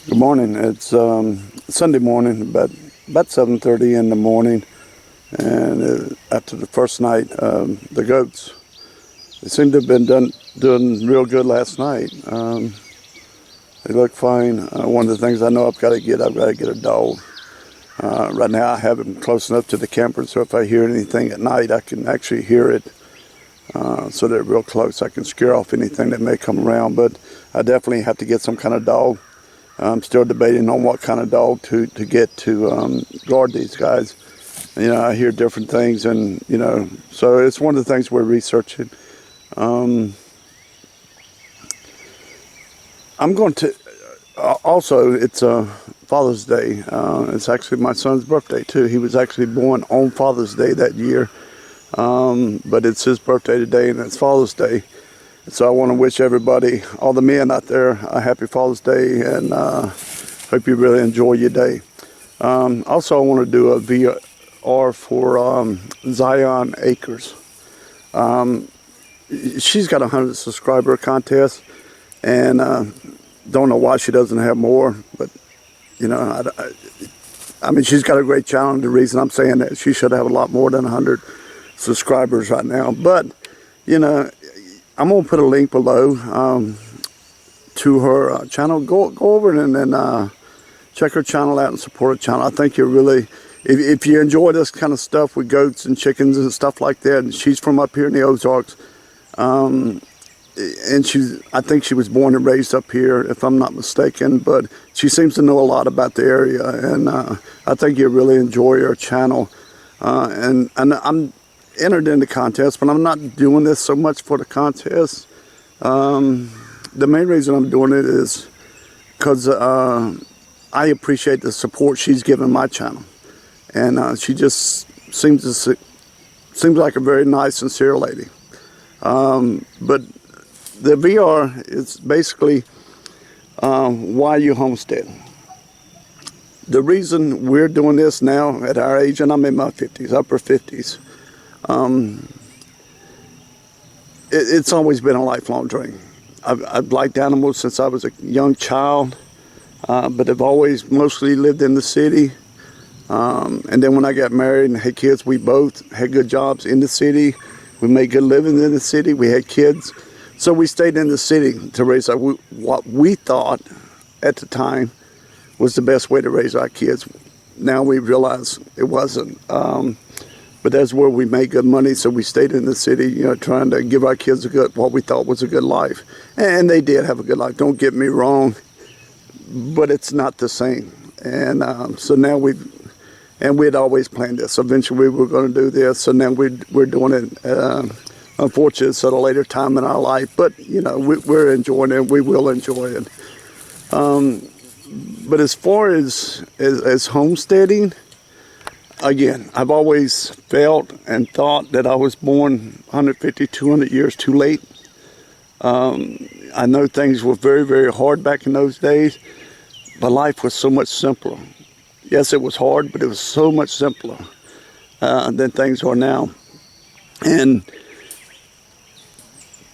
Good morning. It's Sunday morning, about 7:30 in the morning, and after the first night, the goats they seem to have been doing real good last night. They look fine. One of the things I know I've got to get a dog. Right now, I have them close enough to the camper, so if I hear anything at night, I can actually hear it. So they're real close. I can scare off anything that may come around, but I definitely have to get some kind of dog. I'm still debating on what kind of dog to get to guard these guys. I hear different things, and so it's one of the things we're researching. I'm going to also. It's Father's Day. It's actually my son's birthday too. He was actually born on Father's Day that year, but it's his birthday today, and it's Father's Day. So I want to wish everybody, all the men out there, a happy Father's Day, and hope you really enjoy your day. Also, I want to do a VR for Zion Acres. She's got a 100 subscriber contest, and don't know why she doesn't have more, but I mean, she's got a great channel. The reason I'm saying that, she should have a lot more than 100 subscribers right now, but I'm going to put a link below to her channel. Go over and then check her channel out and support her channel. I think you're really, if you enjoy this kind of stuff with goats and chickens and stuff like that, and she's from up here in the Ozarks, and I think she was born and raised up here, if I'm not mistaken, but she seems to know a lot about the area, and I think you'll really enjoy her channel. And I'm entered in the contest, but I'm not doing this so much for the contest. The main reason I'm doing it is because I appreciate the support she's given my channel, and she just seems like a very nice, sincere lady. But the VR is basically why you homestead. The reason we're doing this now at our age, and I'm in my 50s, upper 50s. It's always been a lifelong dream. I've liked animals since I was a young child, but I've always mostly lived in the city. And then when I got married and had kids, we both had good jobs in the city. We made good living in the city. We had kids. So we stayed in the city to raise what we thought at the time was the best way to raise our kids. Now we realize it wasn't. But that's where we made good money, so we stayed in the city, trying to give our kids what we thought was a good life. And they did have a good life, don't get me wrong, but it's not the same. And so now we'd always planned this. Eventually we were going to do this, so now we're doing it. Unfortunately, it's at a later time in our life, but, we're enjoying it, we will enjoy it. But as far as homesteading, again, I've always felt and thought that I was born 150, 200 years too late. I know things were very, very hard back in those days, but life was so much simpler. Yes, it was hard, but it was so much simpler than things are now. And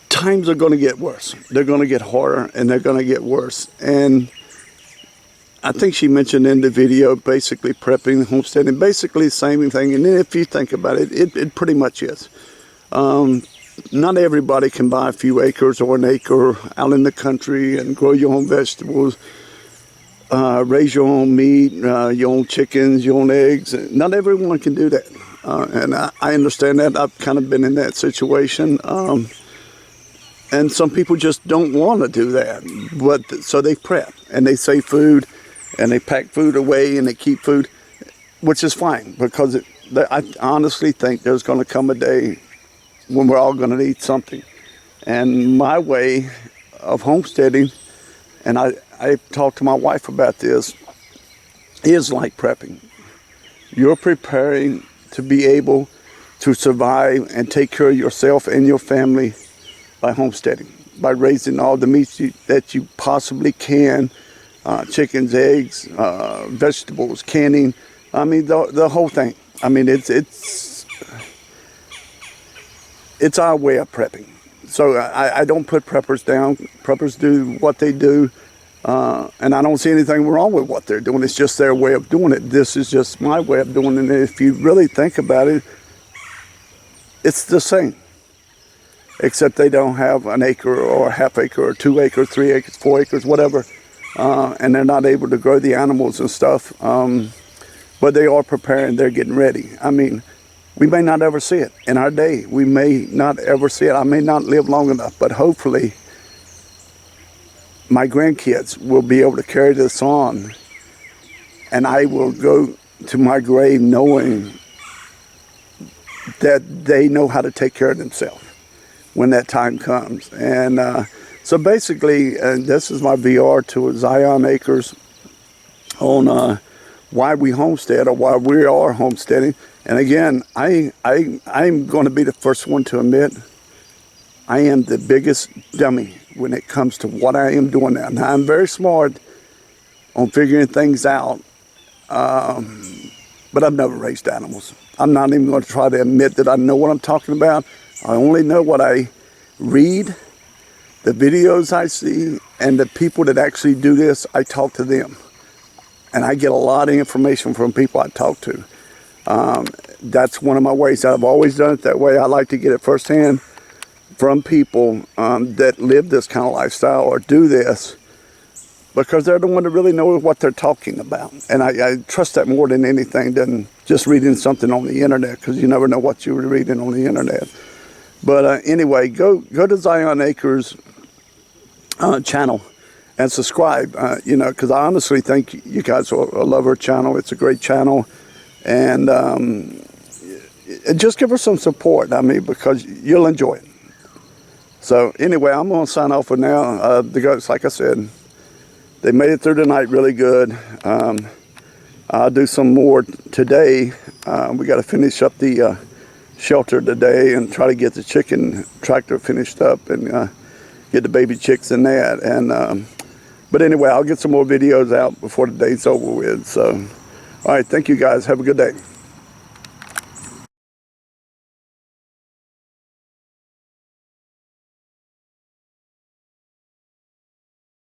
times are going to get worse. They're going to get harder, and they're going to get worse. And I think she mentioned in the video basically prepping, homesteading, basically the same thing. And then if you think about it, it pretty much is. Not everybody can buy a few acres or an acre out in the country and grow your own vegetables, raise your own meat, your own chickens, your own eggs. Not everyone can do that. And I understand that. I've kind of been in that situation. And some people just don't want to do that. But so they prep and they save food. And they pack food away and they keep food, which is fine, because I honestly think there's going to come a day when we're all going to need something. And my way of homesteading, and I talked to my wife about this, is like prepping. You're preparing to be able to survive and take care of yourself and your family by homesteading, by raising all the meats that you possibly can. Chickens, eggs, vegetables, canning. I mean, the whole thing. I mean, it's our way of prepping. So I don't put preppers down. Preppers do what they do. And I don't see anything wrong with what they're doing. It's just their way of doing it. This is just my way of doing it. And if you really think about it, it's the same. Except they don't have an acre or a half acre or 2 acres, 3 acres, 4 acres, whatever. And they're not able to grow the animals and stuff. But they are preparing. They're getting ready. I mean, we may not ever see it in our day. We may not ever see it. I may not live long enough, but hopefully my grandkids will be able to carry this on, and I will go to my grave knowing that they know how to take care of themselves when that time comes. And so basically, this is my VR to Zion Acres on why we homestead, or why we are homesteading. And again, I'm going to be the first one to admit I am the biggest dummy when it comes to what I am doing now. Now, I'm very smart on figuring things out, but I've never raised animals. I'm not even going to try to admit that I know what I'm talking about. I only know what I read, the videos I see, and the people that actually do this, I talk to them. And I get a lot of information from people I talk to. That's one of my ways. I've always done it that way. I like to get it firsthand from people that live this kind of lifestyle or do this, because they're the one that really know what they're talking about. And I trust that more than anything than just reading something on the internet, because you never know what you're reading on the internet. But anyway, go to Zion Acres channel and subscribe, because I honestly think you guys will love her channel. It's a great channel. And just give her some support, because you'll enjoy it. So anyway, I'm going to sign off for now. The goats, like I said, they made it through the night really good. I'll do some more today. We got to finish up the shelter today and try to get the chicken tractor finished up and get the baby chicks in that. And but anyway, I'll get some more videos out before the day's over with. So, all right, thank you guys. Have a good day.